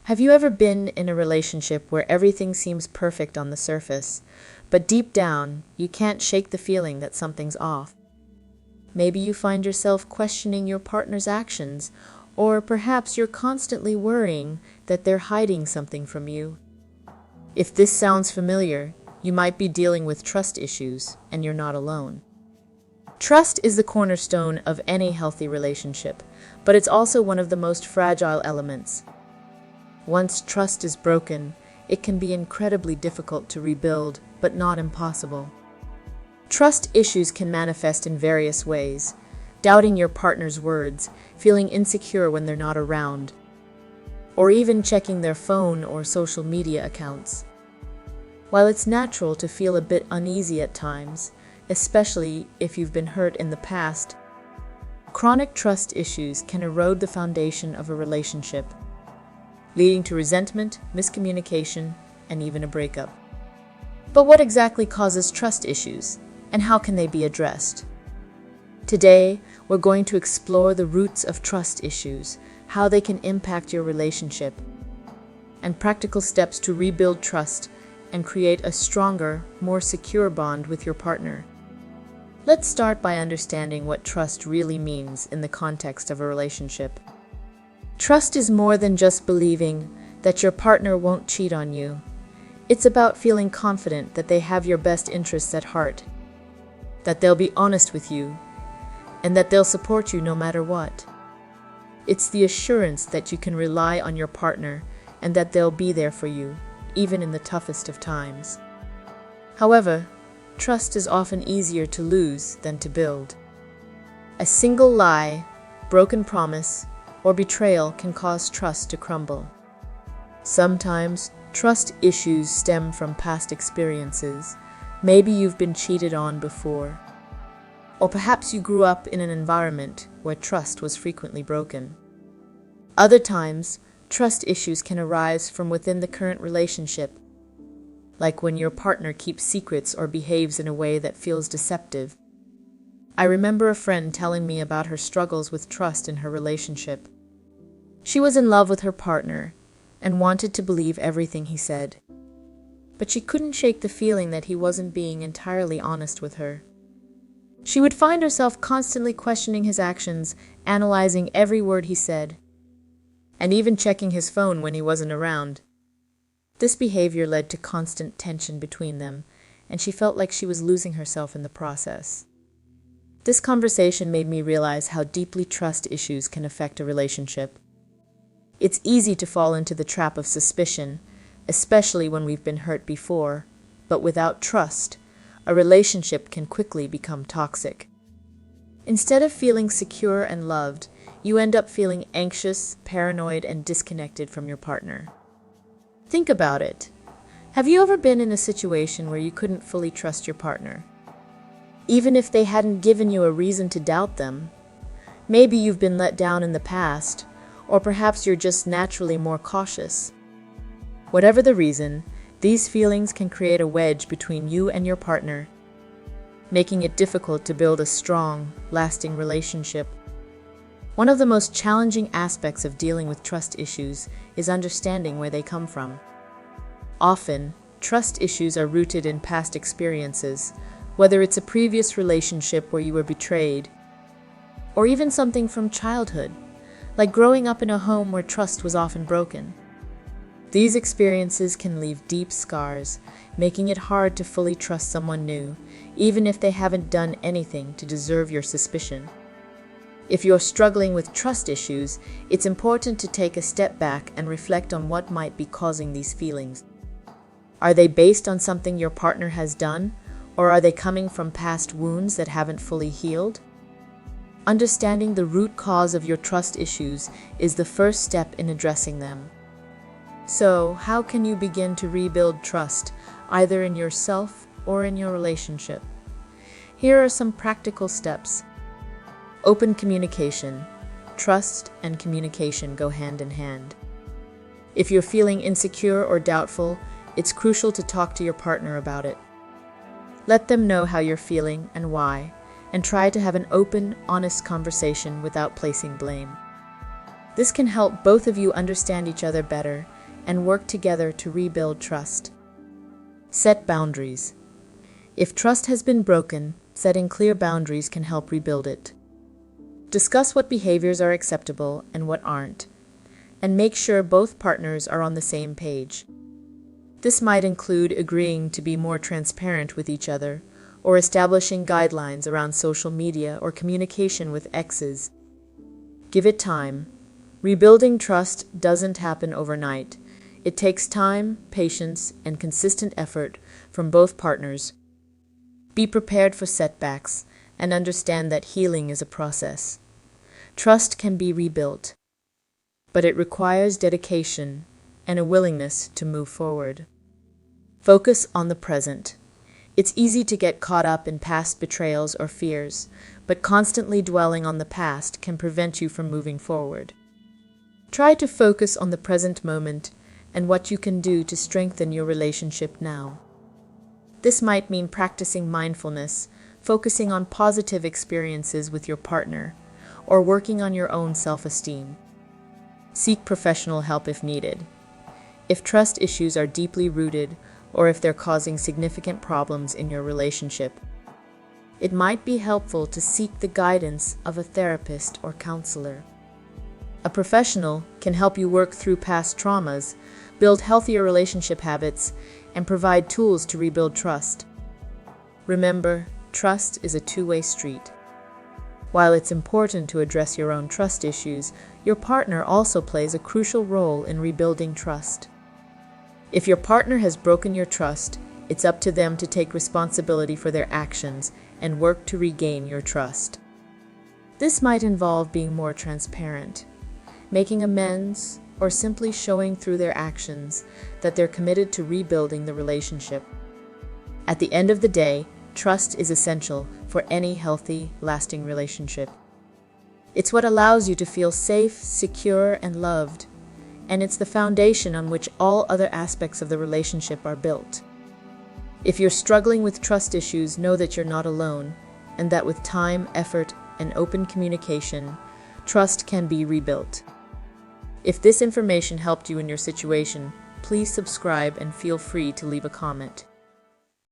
Have you ever been in a relationship where everything seems perfect on the surface, but deep down, you can't shake the feeling that something's off? Maybe you find yourself questioning your partner's actions, or perhaps you're constantly worrying that they're hiding something from you. If this sounds familiar, you might be dealing with trust issues, and you're not alone. Trust is the cornerstone of any healthy relationship, but it's also one of the most fragile elements. Once trust is broken, it can be incredibly difficult to rebuild, but not impossible. Trust issues can manifest in various ways: doubting your partner's words, feeling insecure when they're not around, or even checking their phone or social media accounts. While it's natural to feel a bit uneasy at times, especially if you've been hurt in the past, chronic trust issues can erode the foundation of a relationship, leading to resentment, miscommunication, and even a breakup. But what exactly causes trust issues, and how can they be addressed? Today, we're going to explore the roots of trust issues, how they can impact your relationship, and practical steps to rebuild trust and create a stronger, more secure bond with your partner. Let's start by understanding what trust really means in the context of a relationship. Trust is more than just believing that your partner won't cheat on you. It's about feeling confident that they have your best interests at heart, that they'll be honest with you, and that they'll support you no matter what. It's the assurance that you can rely on your partner and that they'll be there for you, even in the toughest of times. However, trust is often easier to lose than to build. A single lie, broken promise, or betrayal can cause trust to crumble. Sometimes, trust issues stem from past experiences. Maybe you've been cheated on before, or perhaps you grew up in an environment where trust was frequently broken. Other times, trust issues can arise from within the current relationship, like when your partner keeps secrets or behaves in a way that feels deceptive. I remember a friend telling me about her struggles with trust in her relationship. She was in love with her partner and wanted to believe everything he said, but she couldn't shake the feeling that he wasn't being entirely honest with her. She would find herself constantly questioning his actions, analyzing every word he said, and even checking his phone when he wasn't around. This behavior led to constant tension between them, and she felt like she was losing herself in the process. This conversation made me realize how deeply trust issues can affect a relationship. It's easy to fall into the trap of suspicion, especially when we've been hurt before, but without trust, a relationship can quickly become toxic. Instead of feeling secure and loved, you end up feeling anxious, paranoid, and disconnected from your partner. Think about it. Have you ever been in a situation where you couldn't fully trust your partner? Even if they hadn't given you a reason to doubt them? Maybe you've been let down in the past, or perhaps you're just naturally more cautious. Whatever the reason, these feelings can create a wedge between you and your partner, making it difficult to build a strong, lasting relationship. One of the most challenging aspects of dealing with trust issues is understanding where they come from. Often, trust issues are rooted in past experiences, whether it's a previous relationship where you were betrayed, or even something from childhood, like growing up in a home where trust was often broken. These experiences can leave deep scars, making it hard to fully trust someone new, even if they haven't done anything to deserve your suspicion. If you're struggling with trust issues, it's important to take a step back and reflect on what might be causing these feelings. Are they based on something your partner has done, or are they coming from past wounds that haven't fully healed? Understanding the root cause of your trust issues is the first step in addressing them. So, how can you begin to rebuild trust, either in yourself or in your relationship? Here are some practical steps. Open communication. Trust and communication go hand in hand. If you're feeling insecure or doubtful, it's crucial to talk to your partner about it. Let them know how you're feeling and why, and try to have an open, honest conversation without placing blame. This can help both of you understand each other better and work together to rebuild trust. Set boundaries. If trust has been broken, setting clear boundaries can help rebuild it. Discuss what behaviors are acceptable and what aren't, and make sure both partners are on the same page. This might include agreeing to be more transparent with each other, or establishing guidelines around social media or communication with exes. Give it time. Rebuilding trust doesn't happen overnight. It takes time, patience, and consistent effort from both partners. Be prepared for setbacks and understand that healing is a process. Trust can be rebuilt, but it requires dedication and a willingness to move forward. Focus on the present. It's easy to get caught up in past betrayals or fears, but constantly dwelling on the past can prevent you from moving forward. Try to focus on the present moment and what you can do to strengthen your relationship now. This might mean practicing mindfulness, focusing on positive experiences with your partner, or working on your own self-esteem. Seek professional help if needed. If trust issues are deeply rooted, or if they're causing significant problems in your relationship, it might be helpful to seek the guidance of a therapist or counselor. A professional can help you work through past traumas, build healthier relationship habits, and provide tools to rebuild trust. Remember, trust is a two-way street. While it's important to address your own trust issues, your partner also plays a crucial role in rebuilding trust. If your partner has broken your trust, it's up to them to take responsibility for their actions and work to regain your trust. This might involve being more transparent, making amends, or simply showing through their actions that they're committed to rebuilding the relationship. At the end of the day, trust is essential for any healthy, lasting relationship. It's what allows you to feel safe, secure, and loved, and it's the foundation on which all other aspects of the relationship are built. If you're struggling with trust issues, know that you're not alone, and that with time, effort, and open communication, trust can be rebuilt. If this information helped you in your situation, please subscribe and feel free to leave a comment.